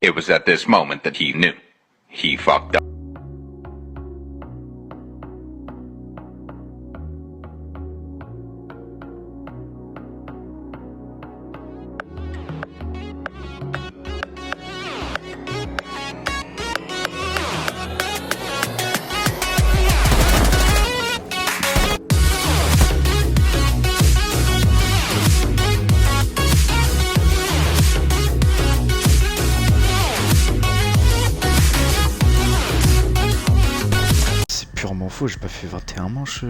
It was at this moment that he knew. He fucked up. Purement faux, j'ai pas fait 21 manches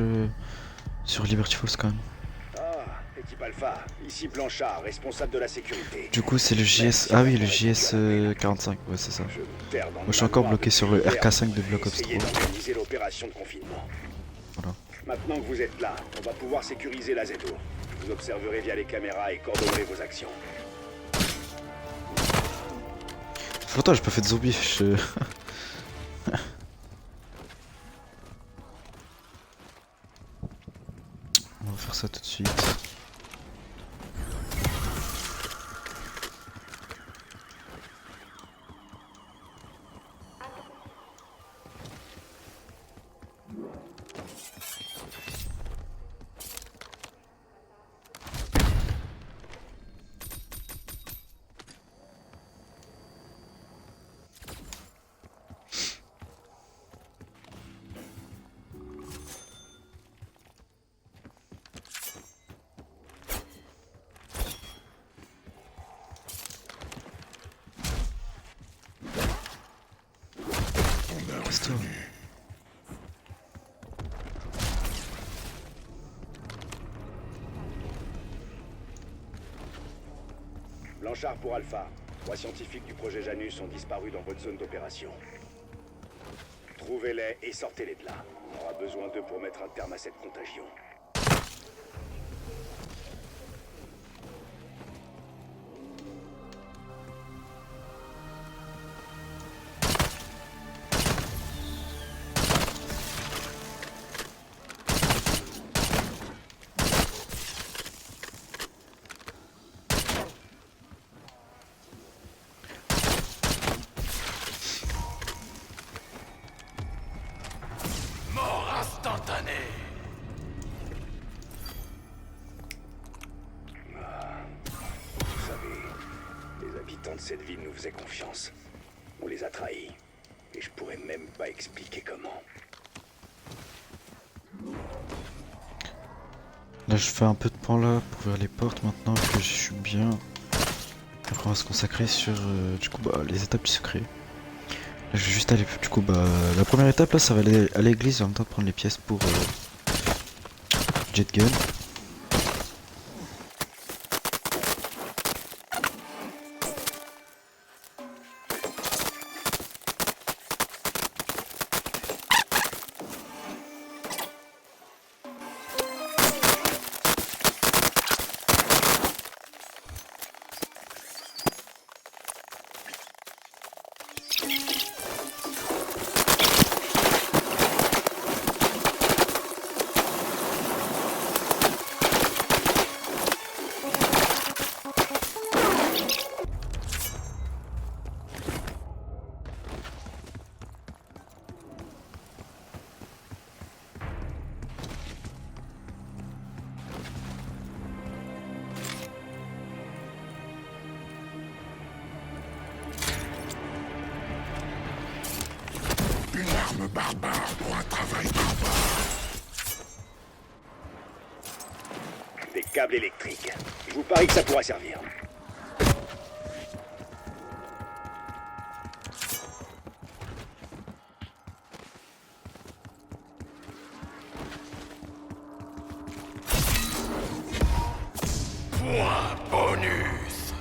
sur Liberty Falls quand même. Ah, équipe Alpha, ici Blanchard, responsable de la sécurité. Du coup c'est le JS... Ah oui, le JS 45, ouais c'est ça. Moi je suis encore bloqué sur le RK5 de Black Ops 3. L'opération de confinement. Voilà. Maintenant que vous êtes là, on va pouvoir sécuriser la ZO. Vous observerez via les caméras et coordonnerez vos actions. Longtemps j'ai pas fait de zombies, On va faire ça tout de suite. Blanchard pour Alpha. 3 scientifiques du projet Janus ont disparu dans votre zone d'opération. Trouvez-les et sortez-les de là. On aura besoin d'eux pour mettre un terme à cette contagion. Vous savez, les habitants de cette ville nous faisaient confiance. On les a trahis. Et je pourrais même pas expliquer comment. Là je fais un peu de pan là pour ouvrir les portes maintenant que je suis bien. Après on va se consacrer sur du coup les étapes du secret. Là je vais juste aller du coup la première étape là ça va aller à l'église en même temps de prendre les pièces pour Jet Gun. Une arme barbare pour un travail barbare. Des câbles électriques. Je vous parie que ça pourra servir. Point bonus.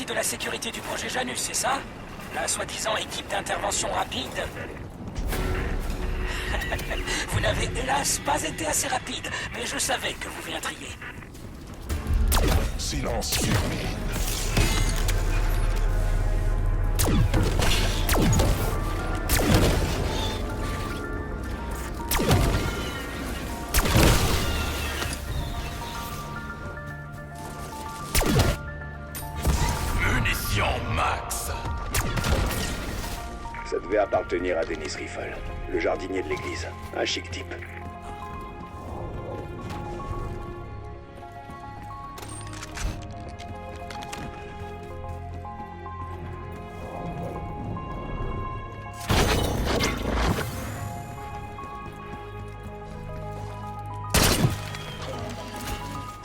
partie de la sécurité du projet Janus, c'est ça? La soi-disant équipe d'intervention rapide. Vous n'avez hélas pas été assez rapide, mais je savais que vous viendriez. Silence Firmine. Munitions max. Ça devait appartenir à Dennis Riffle, le jardinier de l'église. Un chic type.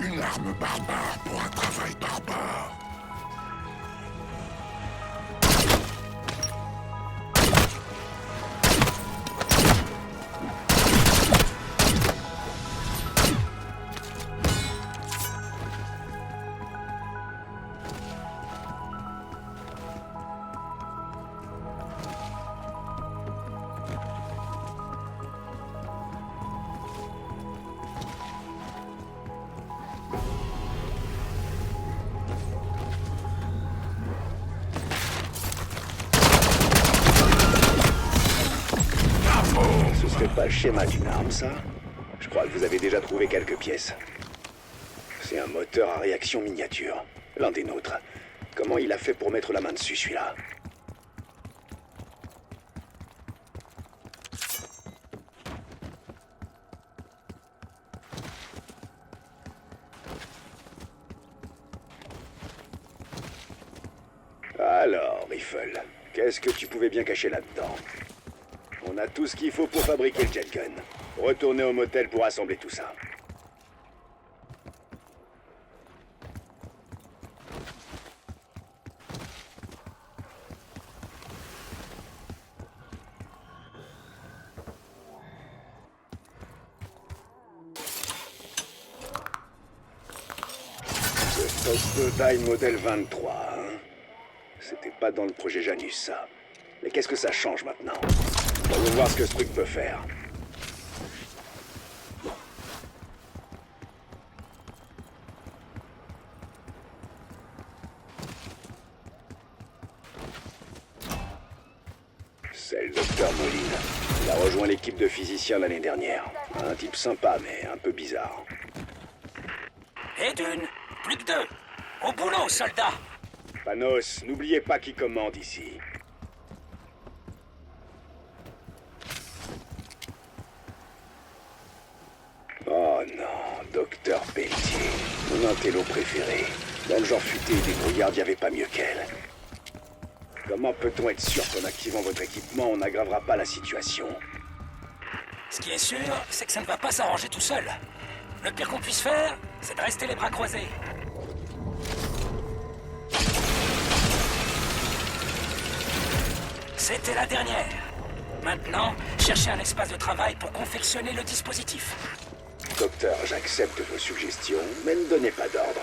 Une arme barbare pour un travail barbare. Ce serait pas le schéma d'une arme, ça? Je crois que vous avez déjà trouvé quelques pièces. C'est un moteur à réaction miniature. L'un des nôtres. Comment il a fait pour mettre la main dessus, celui-là? Alors, Riffle, qu'est-ce que tu pouvais bien cacher là-dedans? On a tout ce qu'il faut pour fabriquer le jet gun. Retournez au motel pour assembler tout ça. Ce Prototype modèle 23, hein? C'était pas dans le projet Janus, ça. Mais qu'est-ce que ça change maintenant? Voyons voir ce que ce truc peut faire. C'est le docteur Moline. Il a rejoint l'équipe de physiciens l'année dernière. Un type sympa, mais un peu bizarre. Et d'une, plus que deux. Au boulot, soldats. Panos, n'oubliez pas qui commande ici. Oh non, docteur Pelletier, mon intello préféré. Dans le genre futé et débrouillard, il n'y avait pas mieux qu'elle. Comment peut-on être sûr qu'en activant votre équipement, on n'aggravera pas la situation? Ce qui est sûr, c'est que ça ne va pas s'arranger tout seul. Le pire qu'on puisse faire, c'est de rester les bras croisés. C'était la dernière. Maintenant, cherchez un espace de travail pour confectionner le dispositif. Docteur, j'accepte vos suggestions, mais ne donnez pas d'ordre.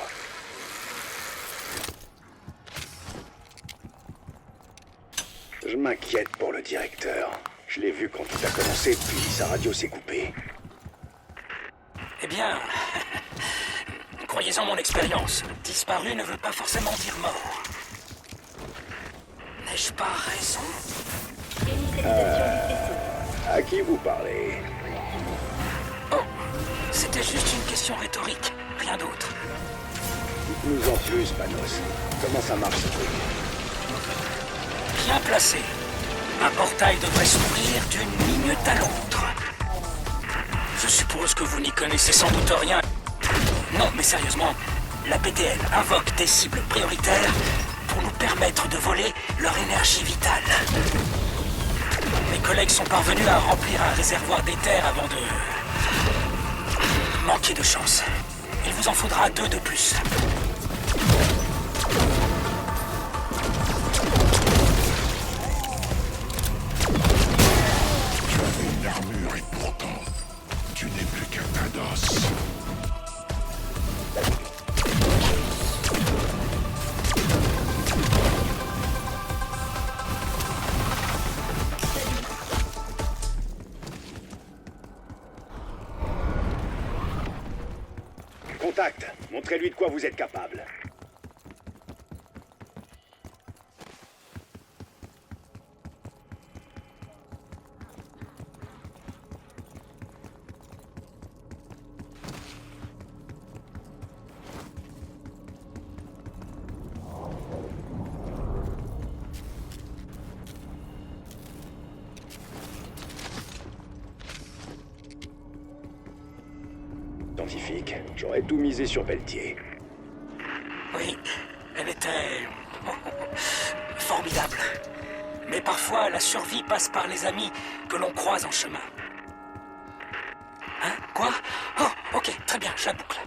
Je m'inquiète pour le directeur. Je l'ai vu quand tout a commencé, puis sa radio s'est coupée. Eh bien, croyez-en mon expérience. Disparu ne veut pas forcément dire mort. N'ai-je pas raison? À qui vous parlez? Oh, c'était juste une question rhétorique, rien d'autre. Dites-nous en plus, Panos. Comment ça marche ce truc? Bien placé. Un portail devrait s'ouvrir d'une minute à l'autre. Je suppose que vous n'y connaissez sans doute rien. Non, mais sérieusement, la PTL invoque des cibles prioritaires pour nous permettre de voler leur énergie vitale. Mes collègues sont parvenus à remplir un réservoir d'éther avant de manquer de chance. Il vous en faudra 2 de plus. Tu avais une armure et pourtant, tu n'es plus qu'un tas d'os. contact. Montrez-lui de quoi vous êtes capable. Scientifique, j'aurais tout misé sur Pelletier. Oui, elle était... formidable. Mais parfois, la survie passe par les amis que l'on croise en chemin. Hein? Quoi? Oh, ok, très bien, je la boucle.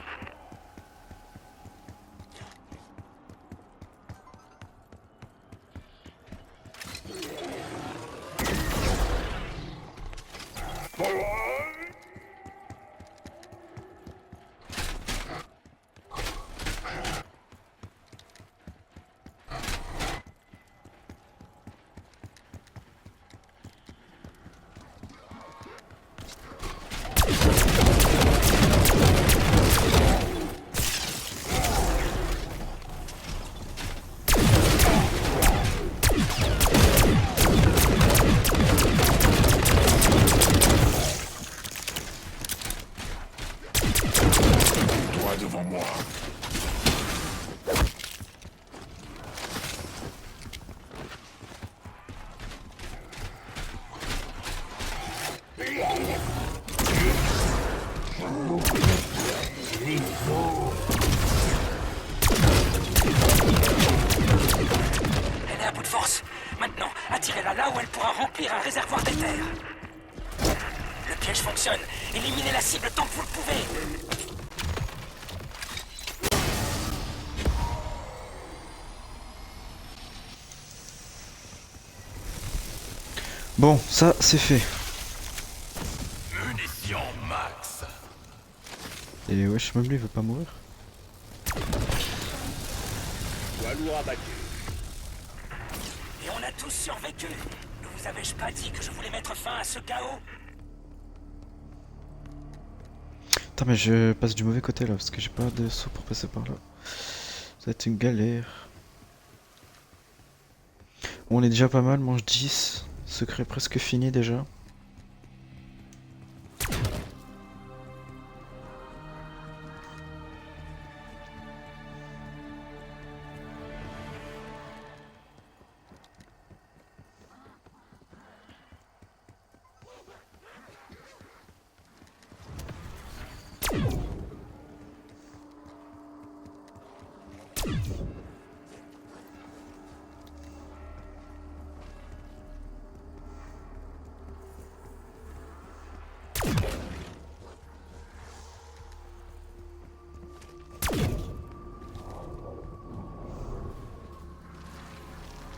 Toi devant moi. Elle est à bout de force. Maintenant, attirez-la là où elle pourra remplir un réservoir d'éther. Le piège fonctionne. Éliminez la cible tant que vous le pouvez. Bon, ça c'est fait. Munitions max. Et wesh, même lui il veut pas mourir. Poids lourd abattu. Et on a tous survécu. Ne vous avais-je pas dit que je voulais mettre fin à ce chaos? Attends, mais je passe du mauvais côté là parce que j'ai pas de saut pour passer par là. Ça va être une galère. Bon, on est déjà pas mal, mange 10. Secret presque fini déjà.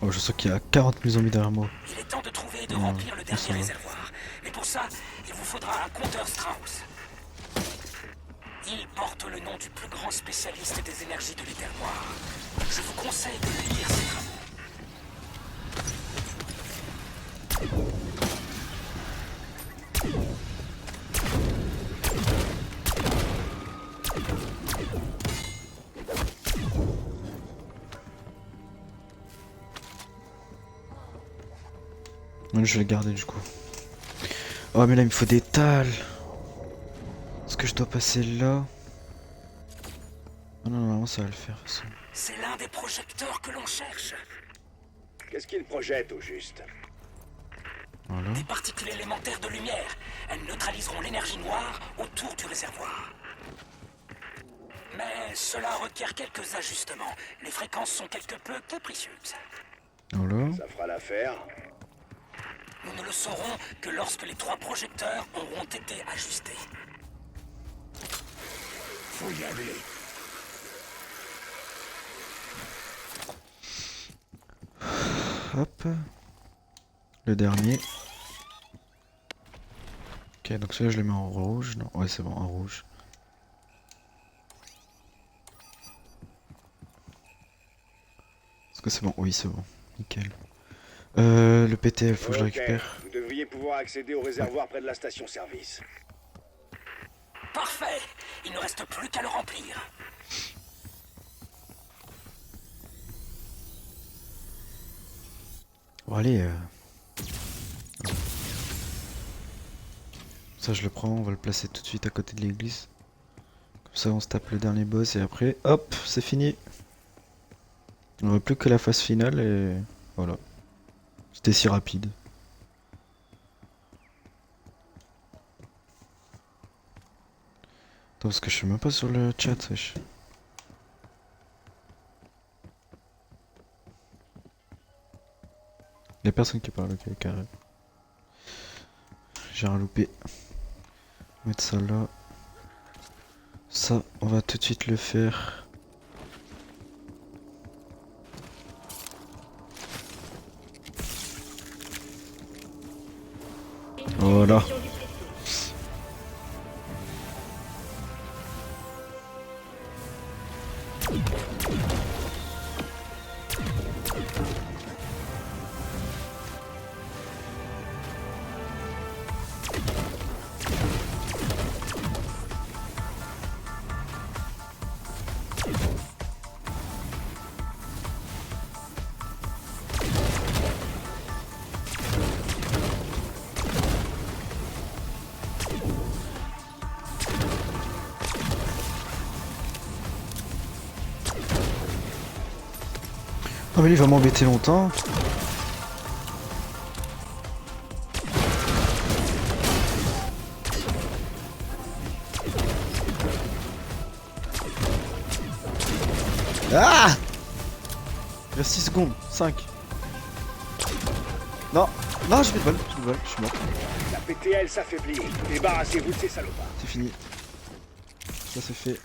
Oh, je sens qu'il y a 40 000 zombies derrière moi. Il est temps de trouver et de Non, remplir le ça dernier va. réservoir. Et pour ça, il vous faudra un compteur Strauss. Il porte le nom du plus grand spécialiste des énergies de l'éther noir. Je vous conseille de lire ses travaux. Ouais, je vais le garder du coup. Oh, mais là il me faut des talles. Est-ce que je dois passer là? Oh, non, normalement ça va le faire. Ça. C'est l'un des projecteurs que l'on cherche. Qu'est-ce qu'il projette au juste? Voilà. Des particules élémentaires de lumière. Elles neutraliseront l'énergie noire autour du réservoir. Mais cela requiert quelques ajustements. Les fréquences sont quelque peu capricieuses. Voilà. Ça fera l'affaire. Nous ne le saurons que lorsque les 3 projecteurs auront été ajustés. Faut y aller. Hop. Le dernier. Ok, donc celui-là je le mets en rouge. Non, ouais, c'est bon, en rouge. Est-ce que c'est bon? Oui, c'est bon. Nickel. Le PTL, faut que je le Ok, récupère. vous devriez pouvoir accéder au réservoir près de la station-service. Parfait! Il ne reste plus qu'à le remplir. Bon allez, ça je le prends, on va le placer tout de suite à côté de l'église. Comme ça on se tape le dernier boss et après, hop, c'est fini. Il n'y aura plus que la phase finale et voilà. C'était si rapide. Attends, parce que je suis même pas sur le chat, wesh. Y'a personne qui parle, ok, carré. J'ai rien loupé. Mettre ça là. Ça, on va tout de suite le faire. Voilà. Oh mais lui il va m'embêter longtemps. Ah! Il reste 6 secondes, 5. Non, non, j'ai plus de balle, je suis mort. La PTL s'affaiblit. Débarrassez-vous de ces salopards. C'est fini. Ça c'est fait.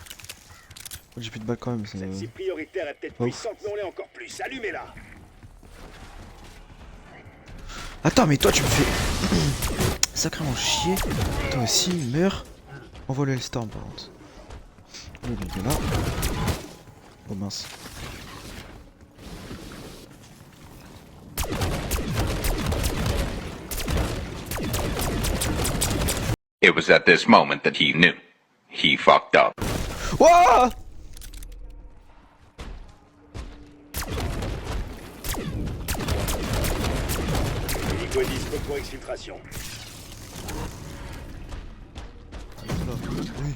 J'ai plus de balle quand même. Celle-ci prioritaire est peut-être puissante, mais on l'est encore plus. Allumez-la. Attends, mais toi tu me fais sacrément chier. Toi aussi, meurs. Envoie le Hellstorm par contre. Oh, il est là. Oh mince. It was at this moment that he knew. He fucked up. Wouah! Hélico dispo pour exfiltration. Oui.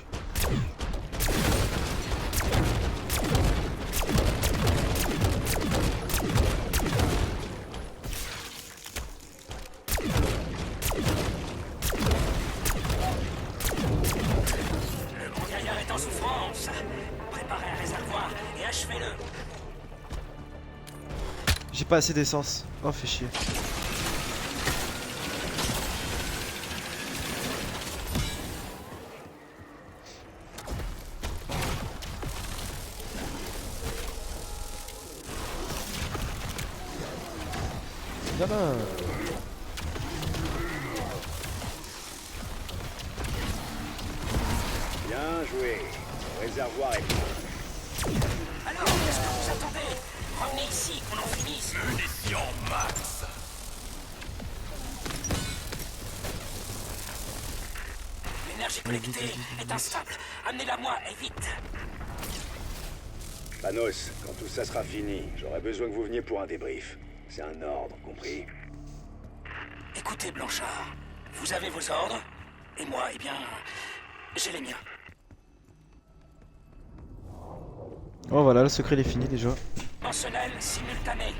Le gaillard est en souffrance. Préparez un réservoir et achevez-le. J'ai pas assez d'essence. Oh, fait chier. Viens là. Bien joué. Le réservoir est plein. Alors, qu'est-ce que vous attendez? Revenez ici, qu'on en finisse. Munitions max. L'énergie collectée est instable. Amenez-la moi et vite. Panos, quand tout ça sera fini, j'aurai besoin que vous veniez pour un débrief. C'est un ordre, compris? Écoutez, Blanchard, vous avez vos ordres, et moi, eh bien, j'ai les miens. Oh voilà, le secret il est fini déjà. Mentionnel simultané.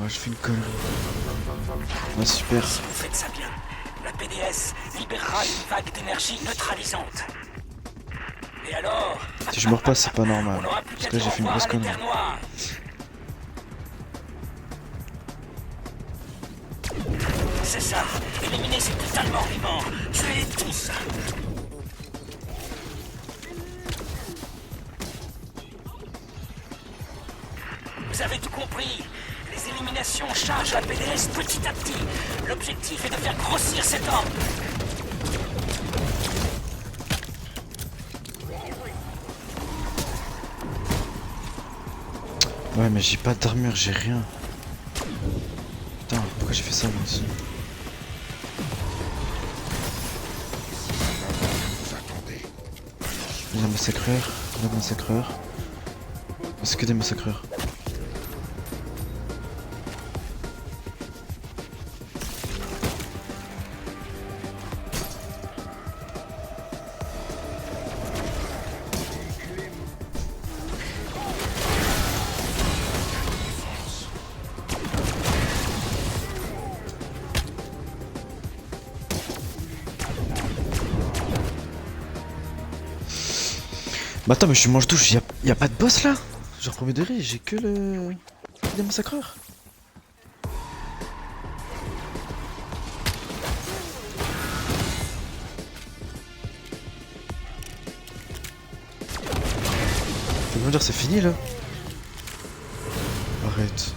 Ouais, je fais une connerie. Ouais, super. Si vous faites ça bien, la PDS libérera une vague d'énergie neutralisante. Et alors, Si je meurs pas, c'est pas on normal. n'aura plus Parce qu'à que là, dire j'ai au fait une revoir grosse à connerie. l'Éternoir. C'est ça, éliminer ces putains de morts-vivants. Tuez-les tous. Vous avez tout compris. Les éliminations chargent la PDS petit à petit. L'objectif est de faire grossir cet ordre. Ouais, mais j'ai pas d'armure, j'ai rien. Putain, pourquoi j'ai fait ça moi aussi? a massacreur, il y a massacreur. C'est que des massacreurs. Bah attends, mais je suis mange-douche, y a pas de boss là? Genre premier degré, j'ai que les massacreurs. Tu veux me dire c'est fini là? Arrête.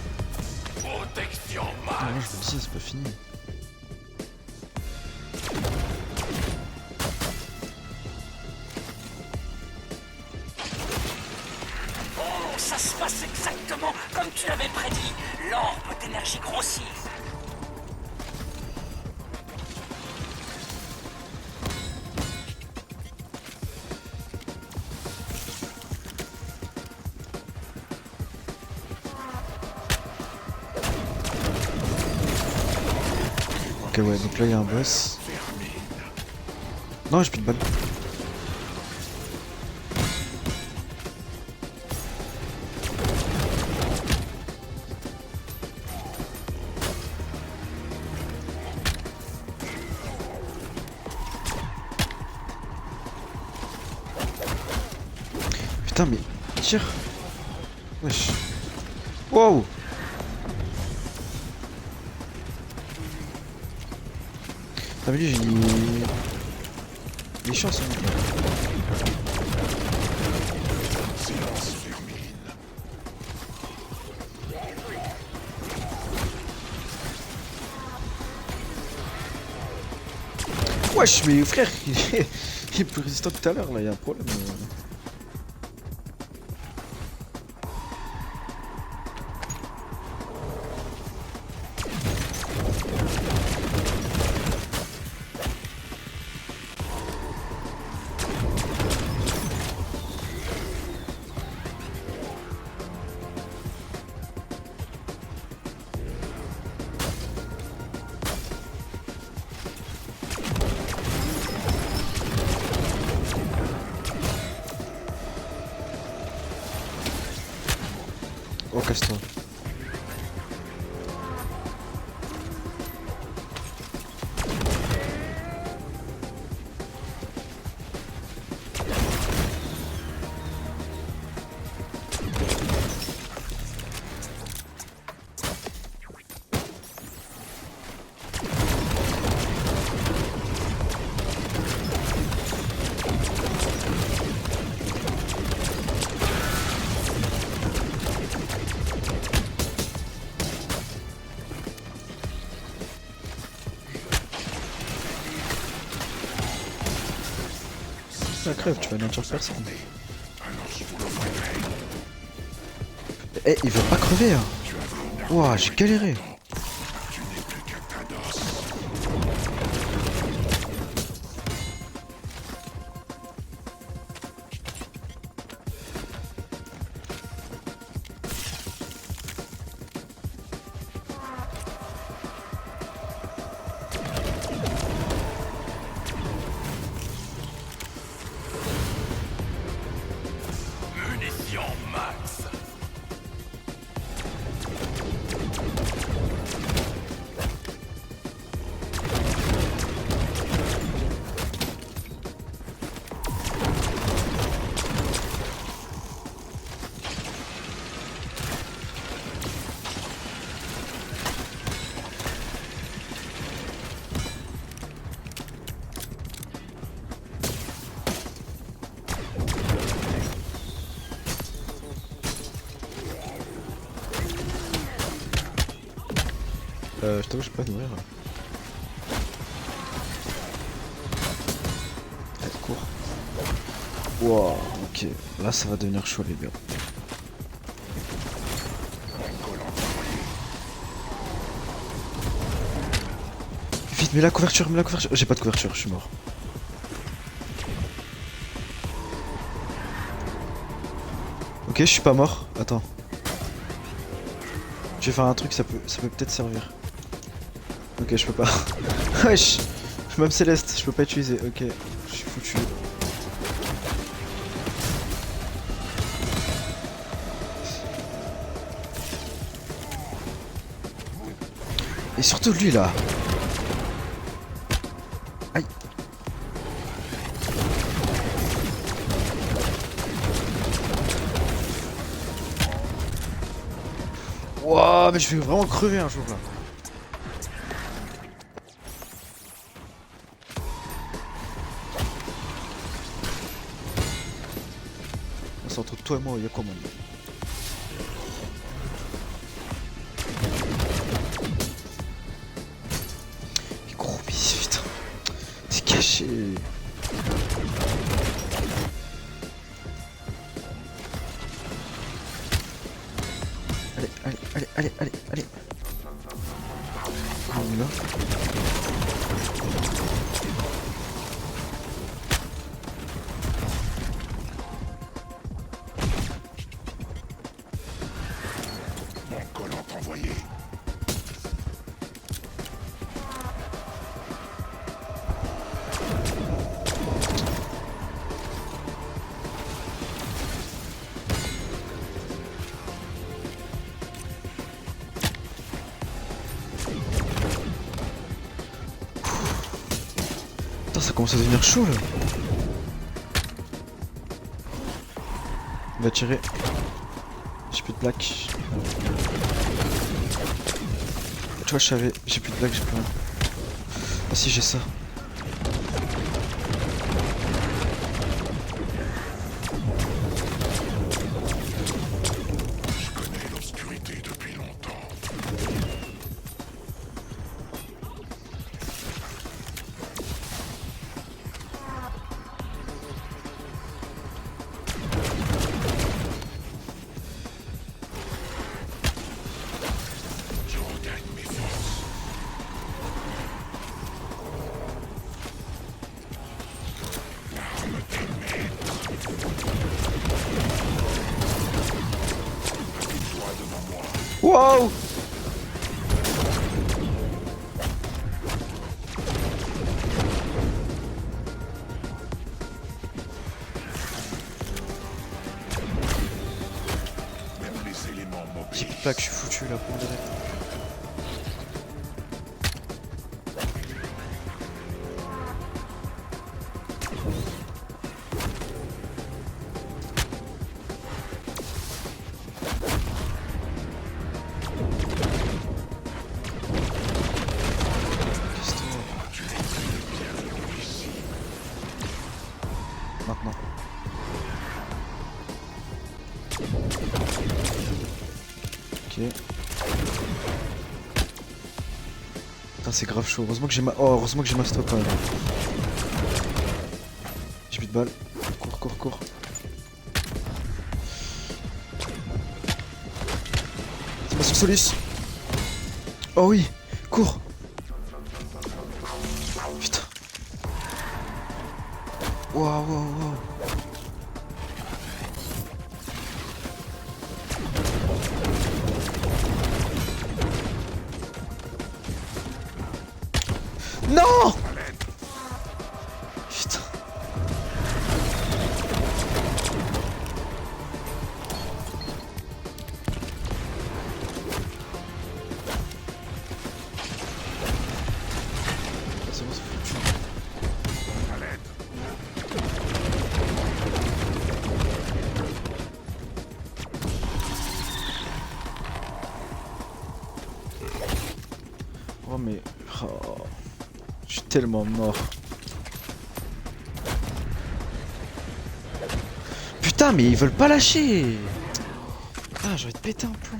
Protection Ah, moi je me dis c'est pas fini. Oh, ça se passe exactement comme tu l'avais prédit. L'orbe d'énergie grossit. Ok ouais, donc là il y a un boss. Non, j'ai plus de balles. Putain mais tire. Wesh. Wow. T'as vu, il est chiant ce mec là. silence vermine. Wesh mais frère, il est plus résistant que tout à l'heure là, il y a un problème. Oh casse-toi. Ça crève, tu vas anéantir personne. Alors je vous l'offrirai. Eh, il veut pas crever hein. Ouah, j'ai galéré. Tu n'es plus qu'un tas d'os. Munitions max. Je t'avoue, je peux pas mourir. Allez, cours. Wow, ok. Là, ça va devenir chaud, les gars. Vite, mets la couverture, mets la couverture. J'ai pas de couverture, je suis mort. Ok, je suis pas mort. Attends. Je vais faire un truc, ça peut peut-être servir. Ok, je peux pas. Wesh. Je suis même céleste, je peux pas utiliser. Ok, je suis foutu. Et surtout lui là. Aïe. Wouah, mais je vais vraiment crever un jour là. C'est entre toi et moi, y'a quoi man? Mais gros bis, putain. C'est caché. Allez. Ah, on est là. Mon collant envoyé. Putain, ça commence à devenir chaud là. Il va tirer. J'ai plus de plaques. Tu vois, je savais. J'ai plus de plaques, j'ai plus rien. Ah si, j'ai ça. Je connais l'obscurité depuis longtemps. Je regagne mes forces. L'arme des maîtres. Toi devant moi. Wow! Même les éléments J'ai plus de m'obéissent. plaques, je suis foutu là pour direct. Casse-toi. Maintenant. Ok. Putain, c'est grave chaud. Heureusement que j'ai ma. Oh, heureusement que j'ai ma stock quand même. J'ai plus de balles. Cours. C'est ma Solis. Oh oui, cours. Putain. Waouh. Non! Putain. C'est bon, c'est foutu. À l'aide. Oh mais... Oh. Je suis tellement mort. Putain mais ils veulent pas lâcher. Ah j'ai envie de péter un plomb.